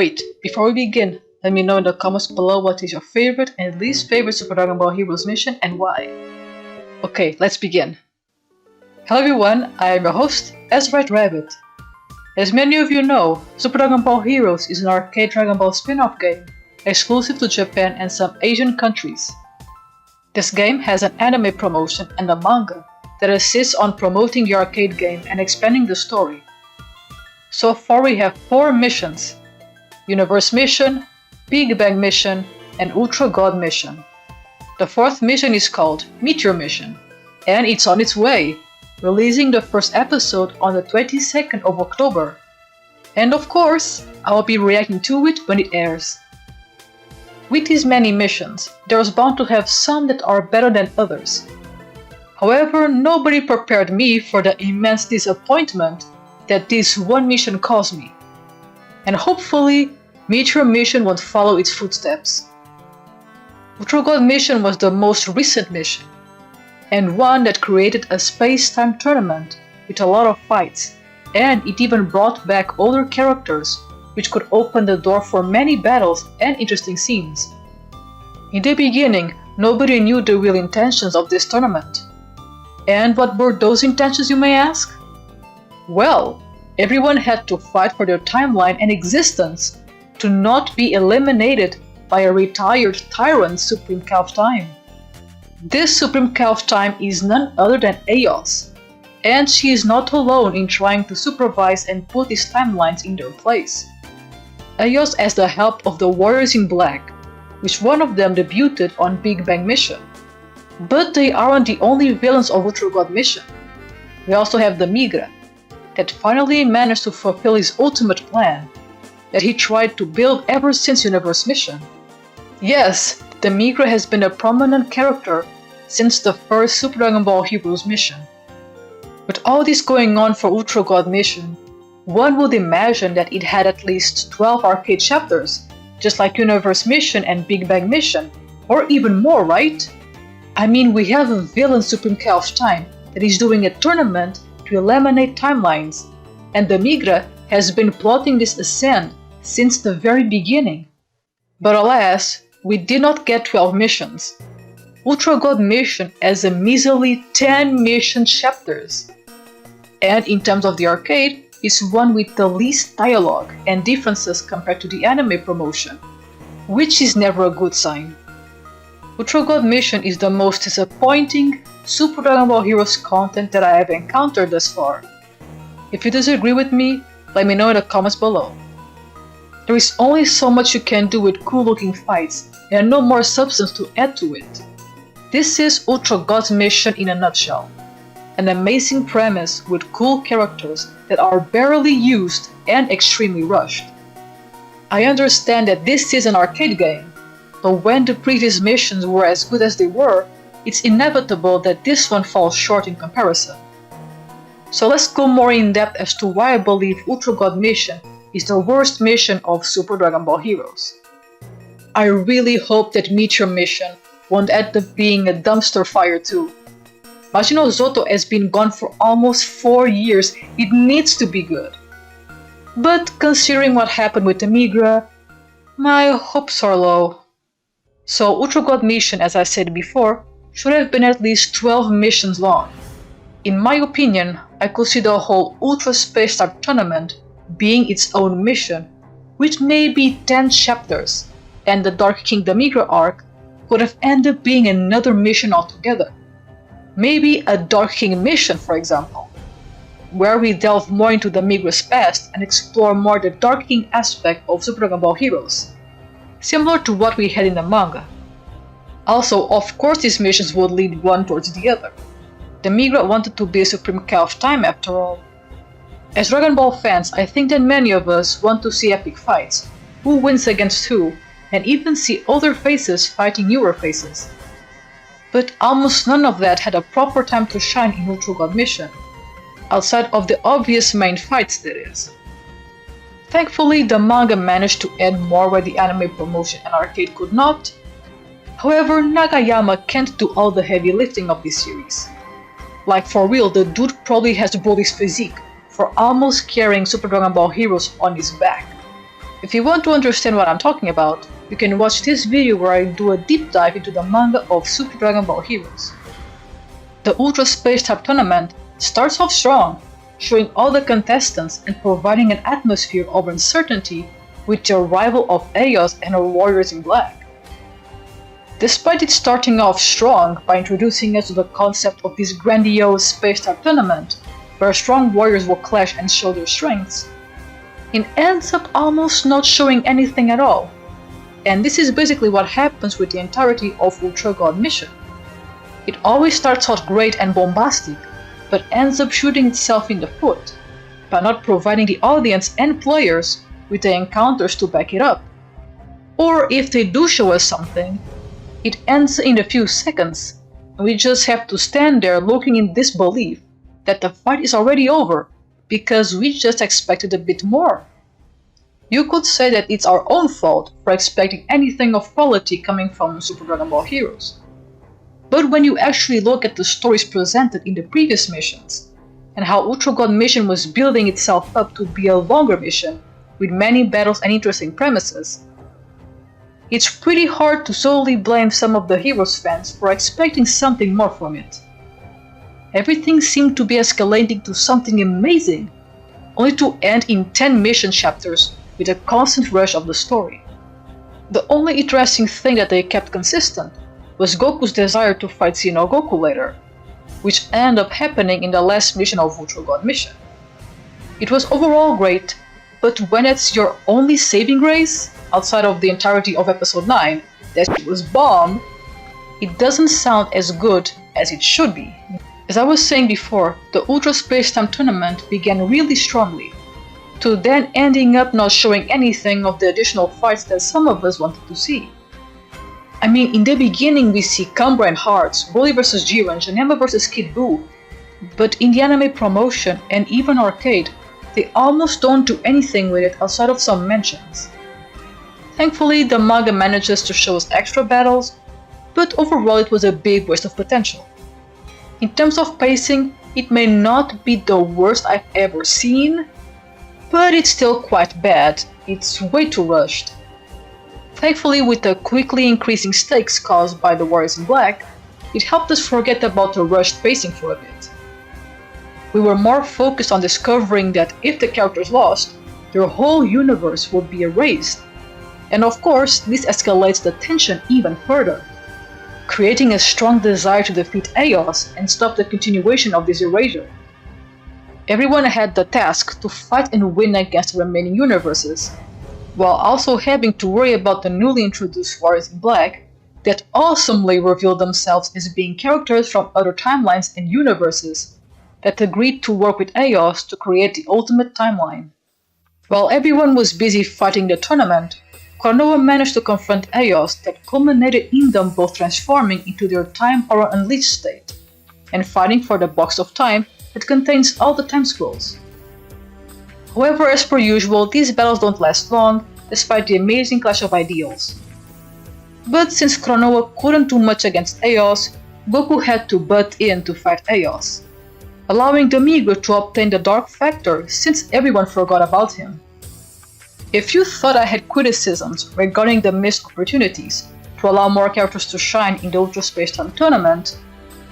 Wait, before we begin, let me know in the comments below what is your favorite and least favorite Super Dragon Ball Heroes mission and why. Okay, let's begin. Hello everyone, I am your host, SDBH. As many of you know, Super Dragon Ball Heroes is an arcade Dragon Ball spin-off game, exclusive to Japan and some Asian countries. This game has an anime promotion and a manga that assists on promoting the arcade game and expanding the story. So far we have 4 missions: Universe Mission, Big Bang Mission, and Ultra God Mission. The 4th mission is called Meteor Mission, and it's on its way, releasing the first episode on the 22nd of October. And of course, I will be reacting to it when it airs. With these many missions, there's bound to have some that are better than others. However, nobody prepared me for the immense disappointment that this one mission caused me. And hopefully, Meteor Mission won't follow its footsteps. Ultra God Mission was the most recent mission, and one that created a space-time tournament with a lot of fights, and it even brought back older characters, which could open the door for many battles and interesting scenes. In the beginning, nobody knew the real intentions of this tournament. And what were those intentions, you may ask? Well, everyone had to fight for their timeline and existence to not be eliminated by a retired tyrant Supreme Cow of Time. This Supreme Cow of Time is none other than Aeos, and she is not alone in trying to supervise and put these timelines in their place. Aeos has the help of the Warriors in Black, which one of them debuted on Big Bang Mission. But they aren't the only villains of Ultra God Mission. We also have Demigra, that finally managed to fulfill his ultimate plan that he tried to build ever since Universe Mission. Yes, Demigra has been a prominent character since the first Super Dragon Ball Heroes mission. With all this going on for Ultra God Mission, one would imagine that it had at least 12 arcade chapters, just like Universe Mission and Big Bang Mission, or even more, right? I mean, we have a villain Supreme Cow of Time that is doing a tournament to eliminate timelines, and Demigra has been plotting this ascent since the very beginning. But alas, we did not get 12 missions. Ultra God Mission has a measly 10 mission chapters. And in terms of the arcade, it's one with the least dialogue and differences compared to the anime promotion, which is never a good sign. Ultra God Mission is the most disappointing Super Dragon Ball Heroes content that I have encountered thus far. If you disagree with me, let me know in the comments below. There is only so much you can do with cool looking fights and no more substance to add to it. This is Ultra God Mission in a nutshell. An amazing premise with cool characters that are barely used and extremely rushed. I understand that this is an arcade game, but when the previous missions were as good as they were, it's inevitable that this one falls short in comparison. So let's go more in depth as to why I believe Ultra God Mission is the worst mission of Super Dragon Ball Heroes. I really hope that Meteor Mission won't end up being a dumpster fire too. Majin Zoto has been gone for almost 4 years, it needs to be good. But considering what happened with Demigra, my hopes are low. So Ultra God Mission, as I said before, should have been at least 12 missions long. In my opinion, I could see the whole Ultra Space Type tournament being its own mission, with maybe 10 chapters, and the Dark King Demigra arc could have ended up being another mission altogether. Maybe a Dark King mission, for example, where we delve more into Demigra's past and explore more the Dark King aspect of Super Dragon Ball Heroes, similar to what we had in the manga. Also, of course, these missions would lead one towards the other. Demigra wanted to be a Supreme Cow of Time after all. As Dragon Ball fans, I think that many of us want to see epic fights, who wins against who, and even see older faces fighting newer faces. But almost none of that had a proper time to shine in Ultra God Mission, outside of the obvious main fights, that is. Thankfully, the manga managed to add more where the anime promotion and arcade could not. However, Nagayama can't do all the heavy lifting of this series. Like for real, the dude probably has Broly's physique for almost carrying Super Dragon Ball Heroes on his back. If you want to understand what I'm talking about, you can watch this video where I do a deep dive into the manga of Super Dragon Ball Heroes. The Ultra Space Type Tournament starts off strong, showing all the contestants and providing an atmosphere of uncertainty with the arrival of Aeos and her warriors in black. Despite it starting off strong by introducing us to the concept of this grandiose space-type tournament, where strong warriors will clash and show their strengths, it ends up almost not showing anything at all. And this is basically what happens with the entirety of Ultra God Mission. It always starts out great and bombastic, but ends up shooting itself in the foot, by not providing the audience and players with the encounters to back it up. Or if they do show us something, it ends in a few seconds, and we just have to stand there looking in disbelief that the fight is already over, because we just expected a bit more. You could say that it's our own fault for expecting anything of quality coming from Super Dragon Ball Heroes. But when you actually look at the stories presented in the previous missions, and how Ultra God Mission was building itself up to be a longer mission, with many battles and interesting premises, it's pretty hard to solely blame some of the Heroes fans for expecting something more from it. Everything seemed to be escalating to something amazing, only to end in 10 mission chapters with a constant rush of the story. The only interesting thing that they kept consistent was Goku's desire to fight Xeno Goku later, which ended up happening in the last mission of Ultra God Mission. It was overall great, but when it's your only saving grace, outside of the entirety of episode 9, that was bomb, it doesn't sound as good as it should be. As I was saying before, the Ultra Space Time Tournament began really strongly, to then ending up not showing anything of the additional fights that some of us wanted to see. I mean, in the beginning we see Cambra and Hearts, Broly vs Jiren, Janemba vs Kid Buu, but in the anime promotion and even arcade, they almost don't do anything with it outside of some mentions. Thankfully, the manga manages to show us extra battles, but overall it was a big waste of potential. In terms of pacing, it may not be the worst I've ever seen, but it's still quite bad. It's way too rushed. Thankfully, with the quickly increasing stakes caused by the Warriors in Black, it helped us forget about the rushed pacing for a bit. We were more focused on discovering that if the characters lost, their whole universe would be erased. And of course, this escalates the tension even further, creating a strong desire to defeat Aeos and stop the continuation of this erasure. Everyone had the task to fight and win against the remaining universes, while also having to worry about the newly introduced Warriors in Black that awesomely revealed themselves as being characters from other timelines and universes that agreed to work with Aeos to create the ultimate timeline. While everyone was busy fighting the tournament, Klonoa managed to confront Aeos that culminated in them both transforming into their Time Power Unleashed state, and fighting for the Box of Time that contains all the time scrolls. However, as per usual, these battles don't last long, despite the amazing clash of ideals. But since Klonoa couldn't do much against Aeos, Goku had to butt in to fight Aeos, allowing Demigra to obtain the Dark Factor since everyone forgot about him. If you thought I had criticisms regarding the missed opportunities to allow more characters to shine in the Ultra Space Time Tournament,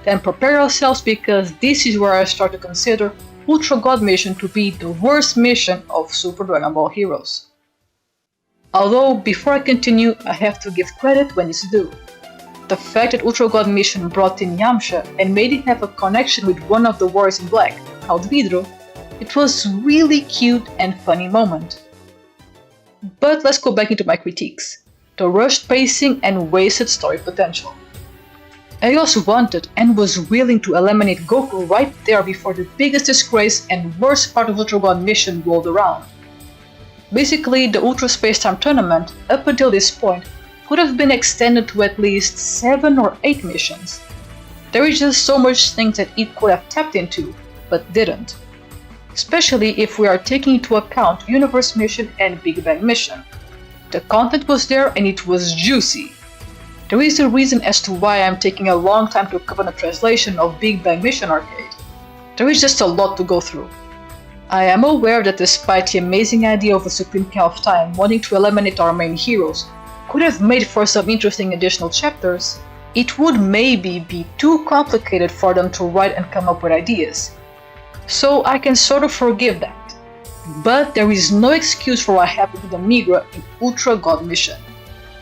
then prepare yourselves because this is where I start to consider Ultra God Mission to be the worst mission of Super Dragon Ball Heroes. Although, before I continue, I have to give credit when it's due. The fact that Ultra God Mission brought in Yamcha and made him have a connection with one of the Warriors in Black, called Vidro, it was really cute and funny moment. But let's go back into my critiques. The rushed pacing and wasted story potential. Aeos wanted and was willing to eliminate Goku right there before the biggest disgrace and worst part of Ultra God Mission rolled around. Basically, the Ultra Space Time Tournament, up until this point, could have been extended to at least 7 or 8 missions. There is just so much things that it could have tapped into, but didn't. Especially if we are taking into account Universe Mission and Big Bang Mission. The content was there and it was juicy. There is a reason as to why I'm taking a long time to cover the translation of Big Bang Mission Arcade. There is just a lot to go through. I am aware that despite the amazing idea of a Supreme King of Time wanting to eliminate our main heroes could have made for some interesting additional chapters, it would maybe be too complicated for them to write and come up with ideas. So I can sort of forgive that. But there is no excuse for what happened to Demigra in Ultra God Mission,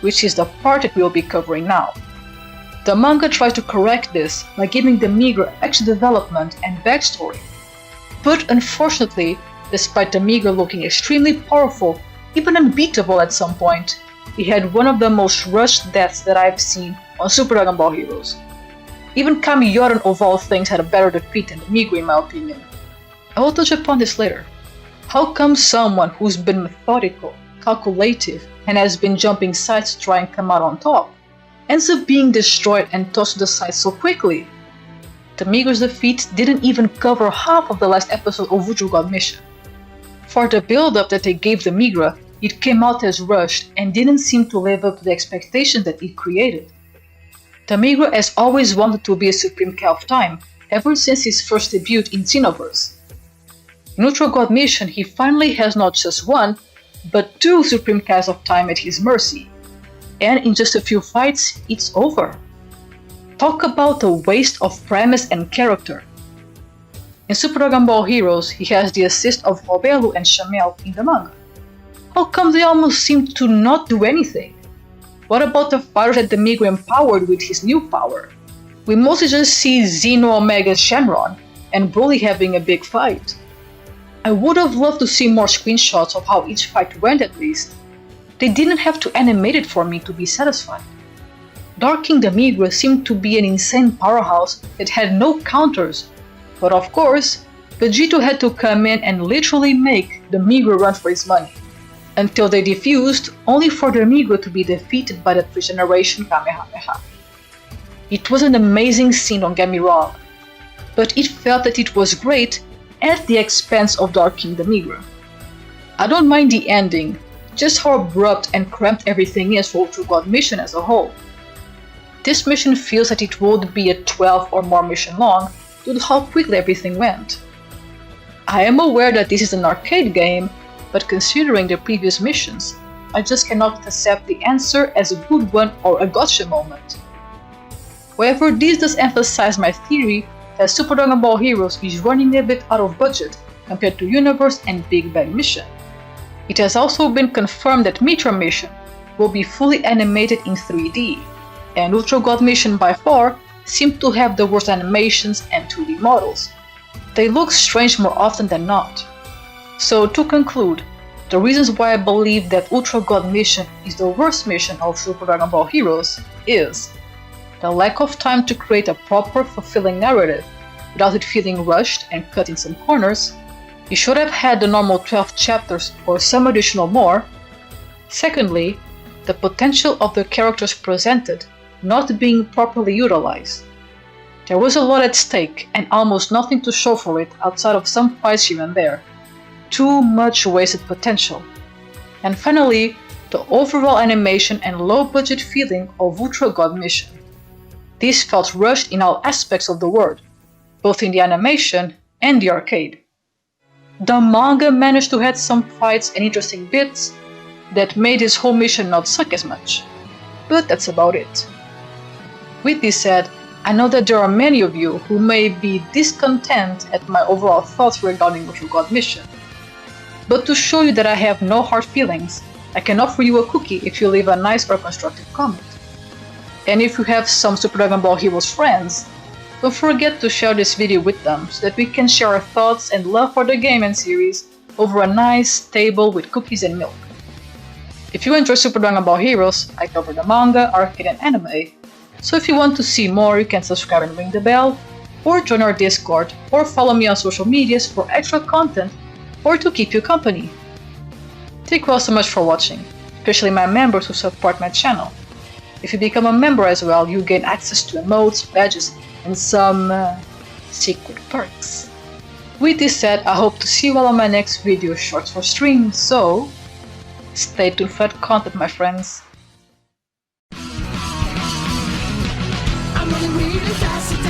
which is the part that we will be covering now. The manga tries to correct this by giving Demigra extra development and backstory. But unfortunately, despite Demigra looking extremely powerful, even unbeatable at some point, he had one of the most rushed deaths that I've seen on Super Dragon Ball Heroes. Even Kamiyoran of all things had a better defeat than Demigra in my opinion. I will touch upon this later. How come someone who's been methodical, calculative, and has been jumping sides to try and come out on top, ends up being destroyed and tossed to the side so quickly? Demigra's defeat didn't even cover half of the last episode of Ultra God Mission. For the build-up that they gave Demigra, it came out as rushed and didn't seem to live up to the expectations that it created. Demigra has always wanted to be a Supreme King of Time, ever since his first debut in Xenoverse. In Ultra God Mission, he finally has not just one, but two Supreme Kings of Time at his mercy. And in just a few fights, it's over. Talk about a waste of premise and character. In Super Dragon Ball Heroes, he has the assist of Robelu and Chamel in the manga. How come they almost seem to not do anything? What about the fighters that Demigra empowered with his new power? We mostly just see Xeno Omega Shenron and Broly having a big fight. I would have loved to see more screenshots of how each fight went at least. They didn't have to animate it for me to be satisfied. Dark King Demigra seemed to be an insane powerhouse that had no counters, but of course, Vegito had to come in and literally make Demigra run for his money, until they defused, only for Demigra to be defeated by the 3rd generation Kamehameha. It was an amazing scene, don't get me wrong, but it felt that it was great at the expense of Dark King Demigra. I don't mind the ending, just how abrupt and cramped everything is for Ultra God Mission as a whole. This mission feels that it would be a 12 or more mission long due to how quickly everything went. I am aware that this is an arcade game, but considering the previous missions, I just cannot accept the answer as a good one or a gotcha moment. However, this does emphasize my theory that Super Dragon Ball Heroes is running a bit out of budget compared to Universe and Big Bang Mission. It has also been confirmed that Mitra Mission will be fully animated in 3D, and Ultra God Mission by far seem to have the worst animations and 2D models. They look strange more often than not. So to conclude, the reasons why I believe that Ultra God Mission is the worst mission of Super Dragon Ball Heroes is the lack of time to create a proper, fulfilling narrative without it feeling rushed and cut in some corners. You should have had the normal 12 chapters or some additional more. Secondly, the potential of the characters presented not being properly utilized. There was a lot at stake and almost nothing to show for it outside of some fights here and there. Too much wasted potential. And finally, the overall animation and low budget feeling of Ultra God Mission. This felt rushed in all aspects of the word, both in the animation and the arcade. The manga managed to have some fights and interesting bits that made this whole mission not suck as much, but that's about it. With this said, I know that there are many of you who may be discontent at my overall thoughts regarding Ultra God Mission. But to show you that I have no hard feelings, I can offer you a cookie if you leave a nice or constructive comment. And if you have some Super Dragon Ball Heroes friends, don't forget to share this video with them so that we can share our thoughts and love for the game and series over a nice table with cookies and milk. If you enjoy Super Dragon Ball Heroes, I cover the manga, arcade and anime, so if you want to see more you can subscribe and ring the bell, or join our Discord, or follow me on social medias for extra content or to keep you company. Thank you all so much for watching, especially my members who support my channel. If you become a member as well, you gain access to emotes, badges, and some secret perks. With this said, I hope to see you all on my next video shorts for stream, so stay tuned for that content, my friends. I'm running really fast.